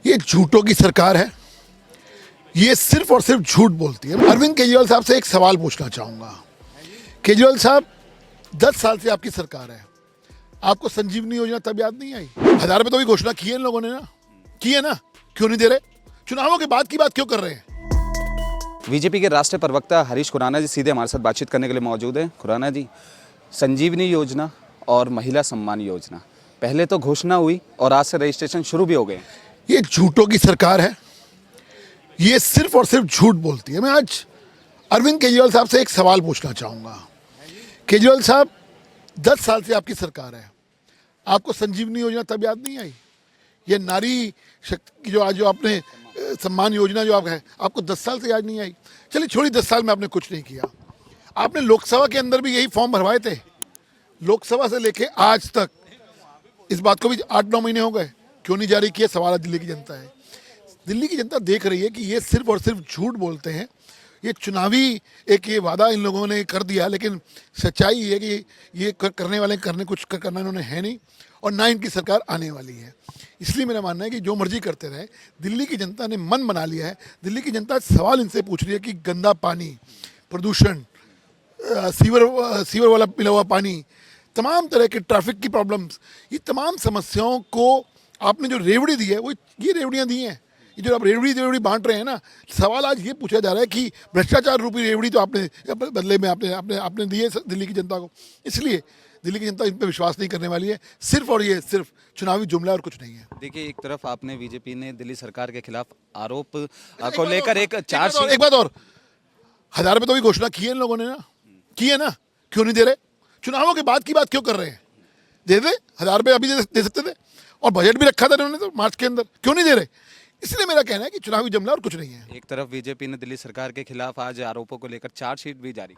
ये झूठों की सरकार है। ये सिर्फ और सिर्फ झूठ बोलती है। अरविंद केजरीवाल साहब से एक सवाल पूछना चाहूँगा। केजरीवाल साहब, 10 साल से आपकी सरकार है, आपको संजीवनी योजना तब याद नहीं आई? 1000 रुपये तो भी घोषणा की है इन लोगों ने ना, की है ना, क्यों नहीं दे रहे? चुनावों के बाद की बात क्यों कर रहे हैं? बीजेपी के राष्ट्रीय प्रवक्ता हरीश खुराना जी सीधे हमारे साथ बातचीत करने के लिए मौजूद हैं। खुराना जी, संजीवनी योजना और महिला सम्मान योजना पहले तो घोषणा हुई और आज से रजिस्ट्रेशन शुरू भी हो गए। ये झूठों की सरकार है। ये सिर्फ और सिर्फ झूठ बोलती है। मैं आज अरविंद केजरीवाल साहब से एक सवाल पूछना चाहूँगा। केजरीवाल साहब, 10 साल से आपकी सरकार है, आपको संजीवनी योजना तब याद नहीं आई? ये नारी शक्ति की जो आपने सम्मान योजना जो आप है, आपको 10 साल से याद नहीं आई? चलिए छोड़िए, 10 साल में आपने कुछ नहीं किया। आपने लोकसभा के अंदर भी यही फॉर्म भरवाए थे। लोकसभा से लेके आज तक इस बात को भी 8-9 महीने हो गए, क्यों नहीं जारी किया? सवाल दिल्ली की जनता है। दिल्ली की जनता देख रही है कि ये सिर्फ और सिर्फ झूठ बोलते हैं। ये चुनावी एक ये वादा इन लोगों ने कर दिया, लेकिन सच्चाई है कि ये करने वाले कुछ करना इन्होंने है नहीं, और ना इनकी सरकार आने वाली है। इसलिए मेरा मानना है कि जो मर्जी करते रहे। दिल्ली की जनता ने मन बना लिया है। दिल्ली की जनता सवाल इनसे पूछ रही है कि गंदा पानी, प्रदूषण, सीवर वाला मिला हुआ पानी, तमाम तरह के ट्रैफिक की प्रॉब्लम्स, ये तमाम समस्याओं को आपने जो रेवड़ी दी है वो ये रेवड़ियाँ दी हैं। ये जो आप रेवड़ी बांट रहे हैं ना, सवाल आज ये पूछा जा रहा है कि भ्रष्टाचार रूपी रेवड़ी तो आपने बदले में आपने दी है दिल्ली की जनता को। इसलिए दिल्ली की जनता इन पर विश्वास नहीं करने वाली है। सिर्फ और ये सिर्फ चुनावी जुमला और कुछ नहीं है। देखिए, एक तरफ आपने बीजेपी ने दिल्ली सरकार के खिलाफ आरोप को लेकर एक चार्जशीट। एक बात और, 1000 रुपये तो भी घोषणा की है इन लोगों ने ना, की है ना, क्यों नहीं दे रहे? चुनावों के बाद की बात क्यों कर रहे हैं? दे दे, 1000 रुपये अभी दे सकते थे, और बजट भी रखा था इन्होंने तो मार्च के अंदर, क्यों नहीं दे रहे? इसलिए मेरा कहना है कि चुनावी जुमला और कुछ नहीं है। एक तरफ बीजेपी ने दिल्ली सरकार के खिलाफ आज आरोपों को लेकर चार्जशीट भी जारी।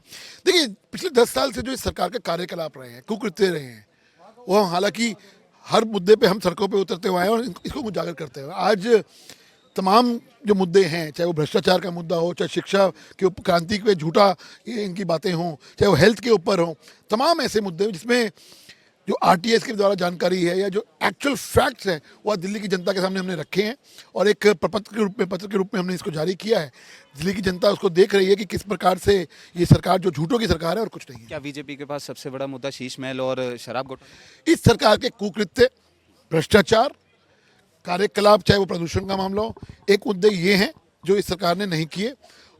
देखिए, पिछले 10 साल से जो इस सरकार के कार्यकलाप रहे हैं, कुकृत्य रहे हैं, वो हालांकि हर मुद्दे पे हम सड़कों पे उतरते हुए आए और इसको उजागर करते हुए आज तमाम जो मुद्दे हैं, चाहे वो भ्रष्टाचार का मुद्दा हो, चाहे शिक्षा के ऊपर क्रांति पे झूठा इनकी बातें हों, चाहे वो हेल्थ के ऊपर हों, तमाम ऐसे मुद्दे जिसमें जो आरटीएस के द्वारा जानकारी है या जो एक्चुअल फैक्ट्स हैं वो दिल्ली की जनता के सामने हमने रखे हैं, और एक पत्र के रूप में हमने इसको जारी किया है। दिल्ली की जनता उसको देख रही है कि किस प्रकार से ये सरकार जो झूठों की सरकार है और कुछ नहीं है। क्या बीजेपी के पास सबसे बड़ा मुद्दा शीश महल और शराब घोटाला? इस सरकार के कुकृत्य, भ्रष्टाचार, कार्यकलाप, चाहे वो प्रदूषण का मामला हो, एक मुद्दे ये हैं जो इस सरकार ने नहीं किए।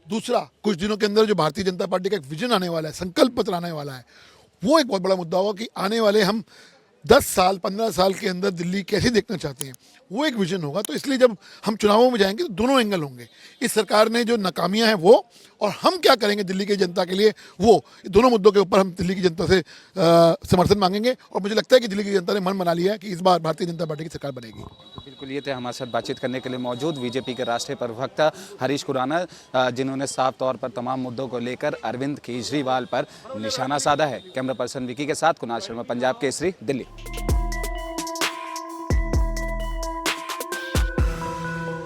दूसरा, कुछ दिनों के अंदर जो भारतीय जनता पार्टी का एक विजन आने वाला है, संकल्प पत्र आने वाला है, वो एक बहुत बड़ा मुद्दा होगा कि आने वाले हम 10 साल 15 साल के अंदर दिल्ली कैसे देखना चाहते हैं, वो एक विजन होगा। तो इसलिए जब हम चुनावों में जाएंगे तो दोनों एंगल होंगे। इस सरकार ने जो नाकामियां हैं वो, और हम क्या करेंगे दिल्ली की जनता के लिए, वो दोनों मुद्दों के ऊपर हम दिल्ली की जनता से समर्थन मांगेंगे। और मुझे लगता है कि दिल्ली की जनता ने मन बना लिया है कि इस बार भारतीय जनता पार्टी की सरकार बनेगी। बिल्कुल, ये थे हमारे साथ बातचीत करने के लिए मौजूद बीजेपी के राष्ट्रीय प्रवक्ता हरीश खुराना, जिन्होंने साफ तौर पर तमाम मुद्दों को लेकर अरविंद केजरीवाल पर निशाना साधा है। कैमरा पर्सन विकी के साथ कुणाल शर्मा, पंजाब केसरी, दिल्ली।